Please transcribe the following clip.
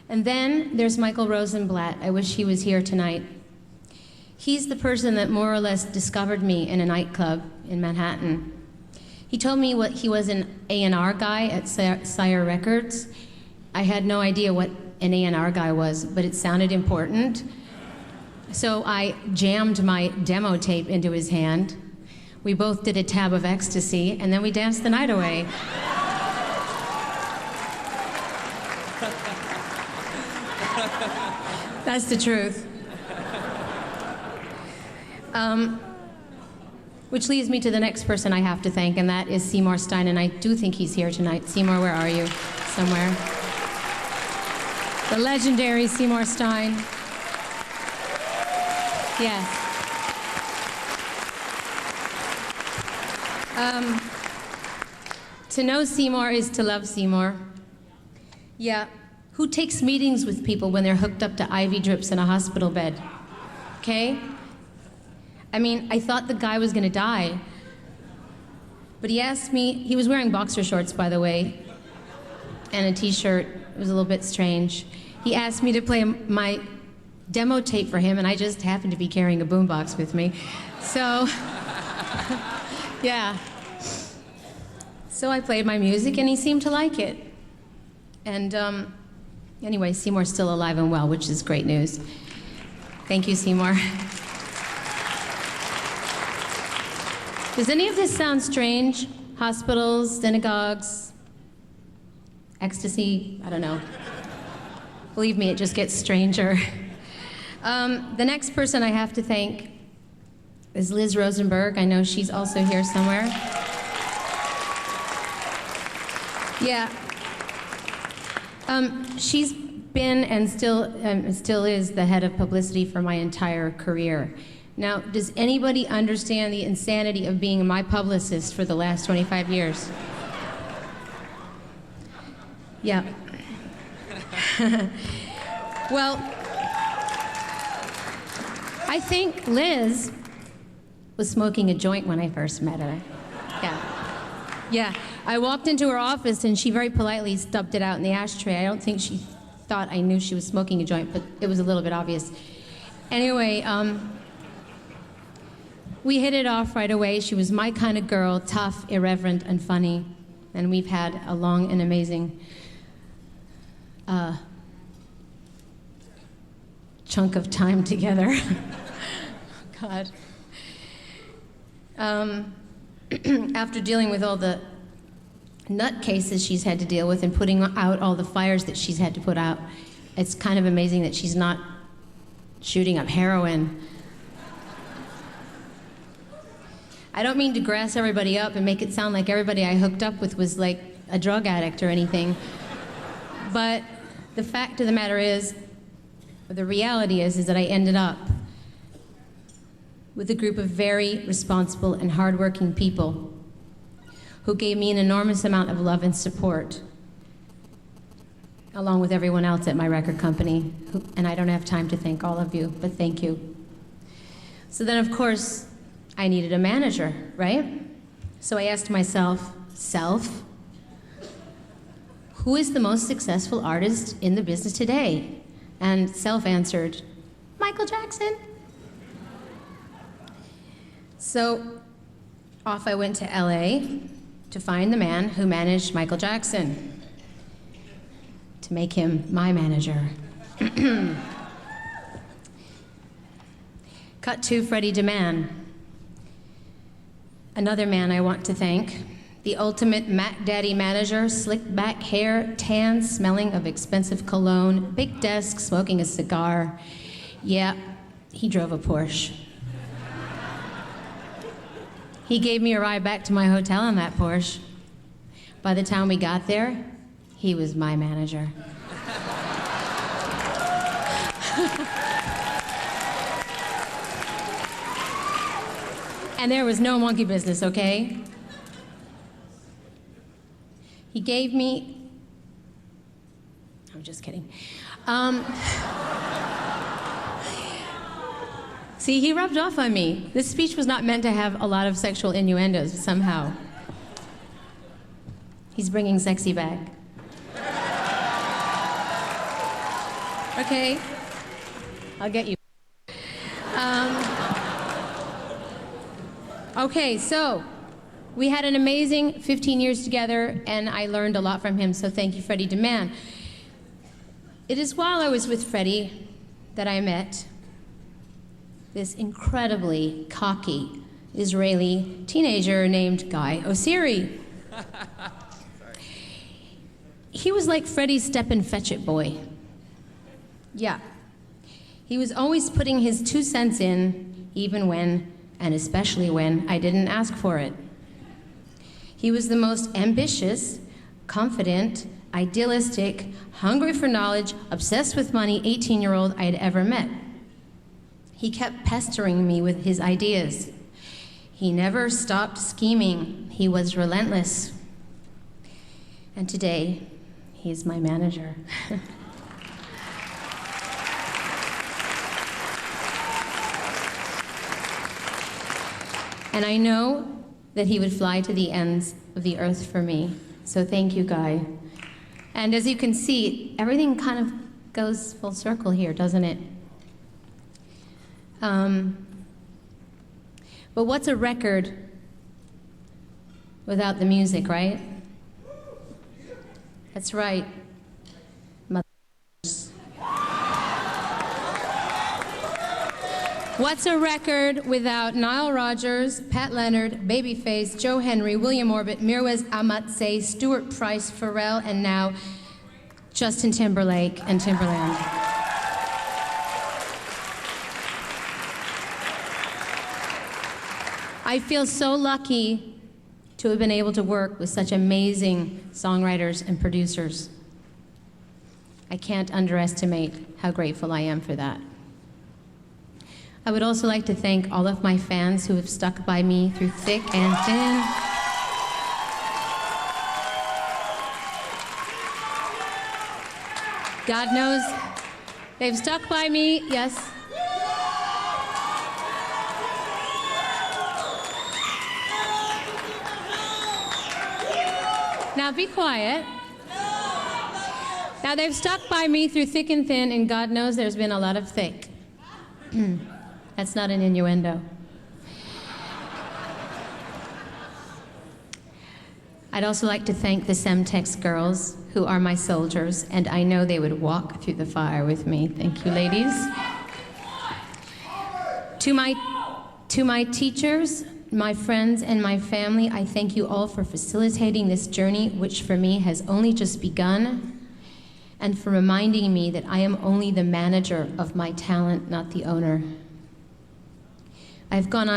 And then there's Michael Rosenblatt. I wish he was here tonight. He's the person that more or less discovered me in a nightclub in Manhattan. He told me he was an A&R guy at Sire Records. I had no idea what an A&R guy was, but it sounded important. So I jammed my demo tape into his hand. We both did a tab of ecstasy, and then we danced the night away. That's the truth. Which leads me to the next person I have to thank, and that is Seymour Stein, and I do think he's here tonight. Seymour, where are you? Somewhere. The legendary Seymour Stein. Yes. To know Seymour is to love Seymour. Yeah. Who takes meetings with people when they're hooked up to IV drips in a hospital bed? Okay? I mean, I thought the guy was gonna die. But he asked me, he was wearing boxer shorts, by the way, and a t-shirt. It was a little bit strange. He asked me to play my demo tape for him, and I just happened to be carrying a boombox with me. So, yeah. So I played my music, and he seemed to like it. And anyway, Seymour's still alive and well, which is great news. Thank you, Seymour. Does any of this sound strange? Hospitals, synagogues, ecstasy, I don't know. Believe me, it just gets stranger. The next person I have to thank is Liz Rosenberg. I know she's also here somewhere. Yeah. She's been and still is the head of publicity for my entire career. Now, does anybody understand the insanity of being my publicist for the last 25 years? Yeah. Well, I think Liz was smoking a joint when I first met her. Yeah. Yeah. I walked into her office and she very politely stubbed it out in the ashtray. I don't think she thought I knew she was smoking a joint, but it was a little bit obvious. Anyway, we hit it off right away. She was my kind of girl, tough, irreverent, and funny. And we've had a long and amazing chunk of time together. God. After dealing with all the nutcases she's had to deal with and putting out all the fires that she's had to put out, it's kind of amazing that she's not shooting up heroin. I don't mean to grass everybody up and make it sound like everybody I hooked up with was like a drug addict or anything. But the fact of the matter is, or the reality is that I ended up with a group of very responsible and hardworking people who gave me an enormous amount of love and support, along with everyone else at my record company. And I don't have time to thank all of you, but thank you. So then, of course, I needed a manager, right? So I asked myself, who is the most successful artist in the business today? And Self answered, Michael Jackson. So off I went to LA to find the man who managed Michael Jackson, to make him my manager. Cut to Freddie DeMann. Another man I want to thank, the ultimate Mac Daddy manager, slicked back hair, tan, smelling of expensive cologne, big desk, smoking a cigar. Yeah, he drove a Porsche. He gave me a ride back to my hotel in that Porsche. By the time we got there, he was my manager. And there was no monkey business, okay? He gave me, I'm just kidding. See, he rubbed off on me. This speech was not meant to have a lot of sexual innuendos somehow. He's bringing sexy back. Okay? I'll get you. Okay, so we had an amazing 15 years together, and I learned a lot from him, so thank you, Freddie DeMann. It is while I was with Freddie that I met this incredibly cocky Israeli teenager named Guy Osiri. He was like Freddie's step-and-fetch-it boy. Yeah. He was always putting his 2 cents in, even when, and especially when, I didn't ask for it. He was the most ambitious, confident, idealistic, hungry for knowledge, obsessed with money 18-year-old I had ever met. He kept pestering me with his ideas. He never stopped scheming. He was relentless. And today, he is my manager. And I know that he would fly to the ends of the earth for me. So thank you, Guy. And as you can see, everything kind of goes full circle here, doesn't it? But what's a record without the music, right? That's right. What's a record without Nile Rodgers, Pat Leonard, Babyface, Joe Henry, William Orbit, Mirwais Ahmad-Say, Stuart Price, Pharrell, and now Justin Timberlake and Timberland? I feel so lucky to have been able to work with such amazing songwriters and producers. I can't underestimate how grateful I am for that. I would also like to thank all of my fans who have stuck by me through thick and thin. God knows they've stuck by me, yes. Now be quiet. Now they've stuck by me through thick and thin, and God knows there's been a lot of thick. That's not an innuendo. I'd also like to thank the Semtex girls, who are my soldiers, and I know they would walk through the fire with me. Thank you, ladies. To my teachers, my friends, and my family, I thank you all for facilitating this journey, which for me has only just begun, and for reminding me that I am only the manager of my talent, not the owner. I've gone on